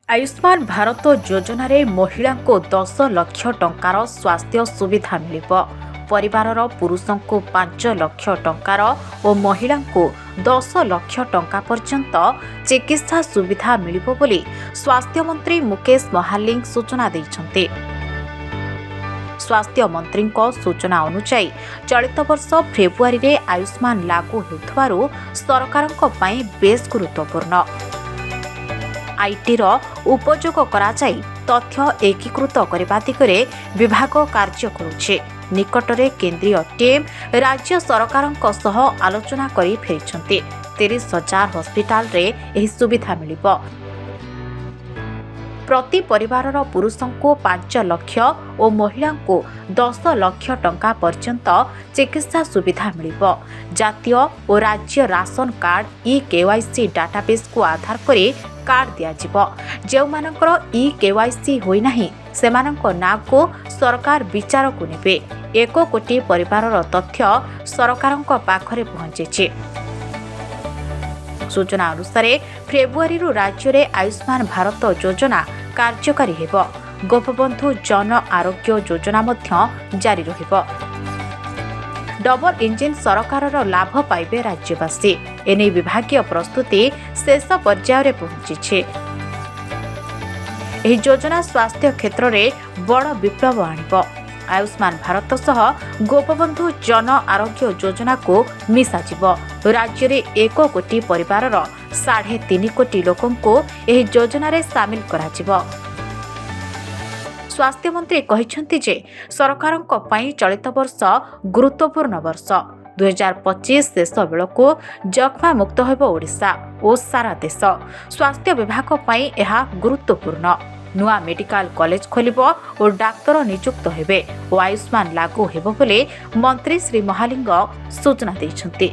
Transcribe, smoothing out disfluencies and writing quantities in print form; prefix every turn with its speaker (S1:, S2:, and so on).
S1: आयुष्मान भारत योजन महिला को 10 लाख टंकार स्वास्थ्य सुविधा मिल परिवार पुरुषों को 5 लाख टंकार और महिला को 10 लाख टंका पर्यंत चिकित्सा सुविधा मिल स्वास्थ्य मंत्री मुकेश महालिंग सूचना देते। स्वास्थ्य मंत्री सूचना अनुसार चलित वर्ष फेब्रुआरी में आयुष्मान लागू होउथवारु सरकारक पई बेस गुरुत्वपूर्ण आईटीर उपयोग कराई तथ्य एकीकृत करने दिगरे विभाग कार्य करुछे। निकटरे केंद्रीय टीम राज्य सरकारक सह आलोचना करी फेरिछन्ते। 30,000 हॉस्पिटल रे एही सुविधा मिलिबो। प्रति परिवार पुरुषों को 5 लाख और महिला को 10 लाख टंका पर्यंत चिकित्सा सुविधा मिलिबो। जातीय और राज्य राशन कार्ड ई-केवाईसी डाटाबेस को आधार करी कार्ड दियाजिबो। जेउमानकर ई-केवाईसी होई नाही सेमानक नाम को सरकार विचार को नेबे। 1 कोटी परिवारर तथ्य सरकारक पाखरे पहुंचेछि। सूचना अनुसार फेब्रुआरी राज्य में आयुष्मान भारत योजना कार्यकारी हेबो। गोपबंधु जन आरोग्य योजना मध्य जारी रहिबो। डबल इंजिन सरकारर लाभ पाइबे राज्यवासी। एने विभागीय प्रस्तुति शेष पर्यायर पहुंची। एही योजना स्वास्थ्य क्षेत्र में बड़ विप्लव आनिबो। आयुष्मान भारत सह गोपबंधु जन आरोग्य योजना को मिसाजिबो। राज्य में 1 कोटी परिवारर 3.5 कोटी लोकों को एही योजना रे शामिल कराजिबो। स्वास्थ्य मंत्री कहिसेंति जे सरकारक पई चलित वर्ष गुरुत्वपूर्ण वर्ष। 2025 शेष बेलको जख्मा मुक्त हेबो ओडिशा और सारा देश। स्वास्थ्य विभाग पई एहा गुरुत्वपूर्ण। नुआ मेडिकल कॉलेज खोलिबो और डाक्तर नियुक्त हेबे और आयुष्मान लागू हेबो बोले मंत्री श्री महालिंग सूचना दैछन्ति।